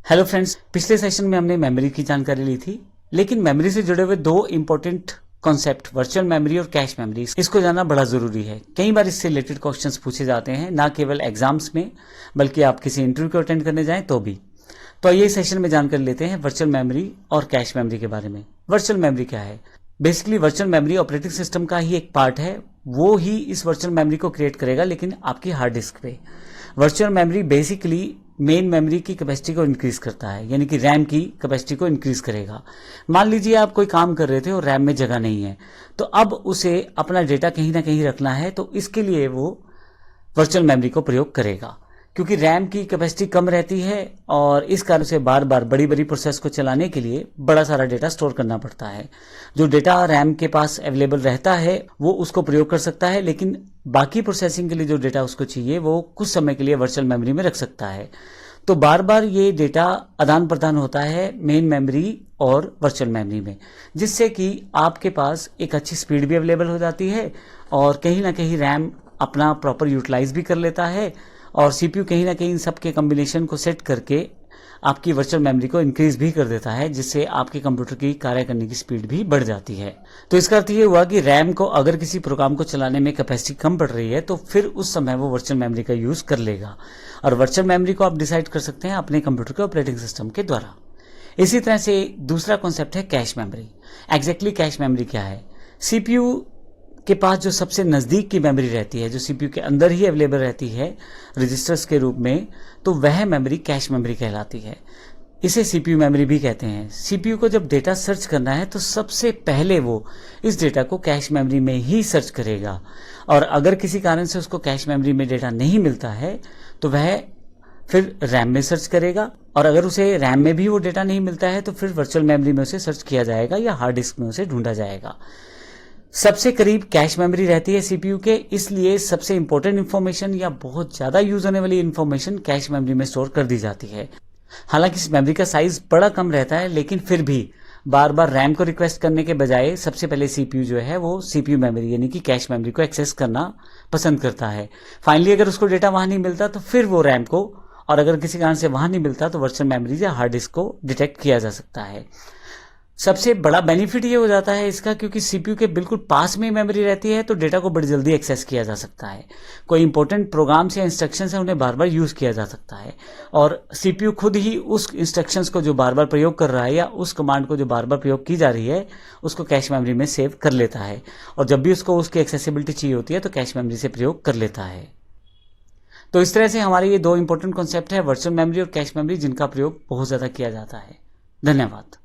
Hello friends, पिछले session में हमने मेमोरी की जानकारी ली थी, लेकिन मेमोरी से जुड़े हुए दो इंपॉर्टेंट कॉन्सेप्ट वर्चुअल मेमोरी और कैश मेमोरी, इसको जानना बड़ा जरूरी है। कई बार इससे रिलेटेड क्वेश्चंस पूछे जाते हैं, ना केवल एग्जाम्स में बल्कि आप किसी इंटरव्यू को अटेंड करने जाएं तो भी। तो ये सेशन में जानकारी लेते हैं वर्चुअल मेमोरी और कैश मेमोरी के बारे में। वर्चुअल मेमोरी क्या है? Basically virtual memory operating system का ही एक पार्ट है, वो ही इस वर्चुअल मेमोरी को क्रिएट करेगा, लेकिन आपकी हार्ड डिस्क पे। Virtual memory basically main memory की कैपेसिटी को इंक्रीज करता है, यानी कि रैम की कैपेसिटी को इंक्रीज करेगा। मान लीजिए आप कोई काम कर रहे थे और रैम में जगह नहीं है, तो अब उसे अपना डेटा कहीं ना कहीं रखना है, तो इसके लिए वो वर्चुअल मेमोरी को प्रयोग करेगा, क्योंकि रैम की कैपेसिटी कम रहती है और इस कारण से बार बार बड़ी बड़ी प्रोसेस को चलाने के लिए बड़ा सारा डेटा स्टोर करना पड़ता है। जो डेटा रैम के पास अवेलेबल रहता है वो उसको प्रयोग कर सकता है, लेकिन बाकी प्रोसेसिंग के लिए जो डेटा उसको चाहिए वो कुछ समय के लिए वर्चुअल मेमोरी में रख सकता है। तो बार बार ये डेटा आदान प्रदान होता है मेन मेमोरी और वर्चुअल मेमोरी में, जिससे कि आपके पास एक अच्छी स्पीड भी अवेलेबल हो जाती है और कहीं ना कहीं रैम अपना प्रॉपर यूटिलाइज भी कर लेता है और सीपीयू कहीं ना कहीं इन सबके कॉम्बिनेशन को सेट करके आपकी वर्चुअल मेमोरी को इंक्रीज भी कर देता है, जिससे आपके कंप्यूटर की कार्य करने की स्पीड भी बढ़ जाती है। तो इसका अर्थ ये हुआ कि रैम को अगर किसी प्रोग्राम को चलाने में कैपेसिटी कम पड़ रही है तो फिर उस समय वो वर्चुअल मेमोरी का यूज कर लेगा, और वर्चुअल मेमोरी को आप डिसाइड कर सकते हैं अपने कंप्यूटर के ऑपरेटिंग सिस्टम के द्वारा। इसी तरह से दूसरा कॉन्सेप्ट है cache memory. Exactly cache memory क्या है? सीपीयू के पास जो सबसे नजदीक की मेमोरी रहती है, जो सीपीयू के अंदर ही अवेलेबल रहती है रजिस्टर्स के रूप में, तो वह मेमोरी कैश मेमोरी कहलाती है। इसे सीपीयू मेमोरी भी कहते हैं। सीपीयू को जब डेटा सर्च करना है तो सबसे पहले वो इस डेटा को कैश मेमोरी में ही सर्च करेगा, और अगर किसी कारण से उसको कैश मेमोरी में डेटा नहीं मिलता है तो वह फिर रैम में सर्च करेगा, और अगर उसे रैम में भी वो डेटा नहीं मिलता है तो फिर वर्चुअल मेमोरी में उसे सर्च किया जाएगा या हार्ड डिस्क में उसे ढूंढा जाएगा। सबसे करीब कैश मेमोरी रहती है सीपीयू के, इसलिए सबसे इंपॉर्टेंट इंफॉर्मेशन या बहुत ज्यादा यूज होने वाली इंफॉर्मेशन कैश मेमोरी में स्टोर कर दी जाती है। हालांकि इस मेमोरी का साइज बड़ा कम रहता है, लेकिन फिर भी बार बार रैम को रिक्वेस्ट करने के बजाय सबसे पहले सीपीयू जो है वो सीपीयू मेमोरी यानी कि कैश मेमोरी को एक्सेस करना पसंद करता है। फाइनली अगर उसको डेटा वहां नहीं मिलता तो फिर वो रैम को, और अगर किसी कारण से वहां नहीं मिलता तो वर्चुअल मेमोरी या हार्ड डिस्क को डिटेक्ट किया जा सकता है। सबसे बड़ा बेनिफिट ये हो जाता है इसका, क्योंकि सीपीयू के बिल्कुल पास में मेमोरी रहती है तो डेटा को बड़ी जल्दी एक्सेस किया जा सकता है। कोई इंपॉर्टेंट प्रोग्राम्स या इंस्ट्रक्शंस है उन्हें बार बार यूज किया जा सकता है, और सीपीयू खुद ही उस इंस्ट्रक्शंस को जो बार बार प्रयोग कर रहा है या उस कमांड को जो बार बार प्रयोग की जा रही है उसको कैश मेमोरी में सेव कर लेता है, और जब भी उसको उसकी एक्सेसिबिलिटी चाहिए होती है तो कैश मेमोरी से प्रयोग कर लेता है। तो इस तरह से हमारे ये दो इंपॉर्टेंट कॉन्सेप्ट है वर्चुअल मेमोरी और कैश मेमोरी, जिनका प्रयोग बहुत ज्यादा किया जाता है। धन्यवाद।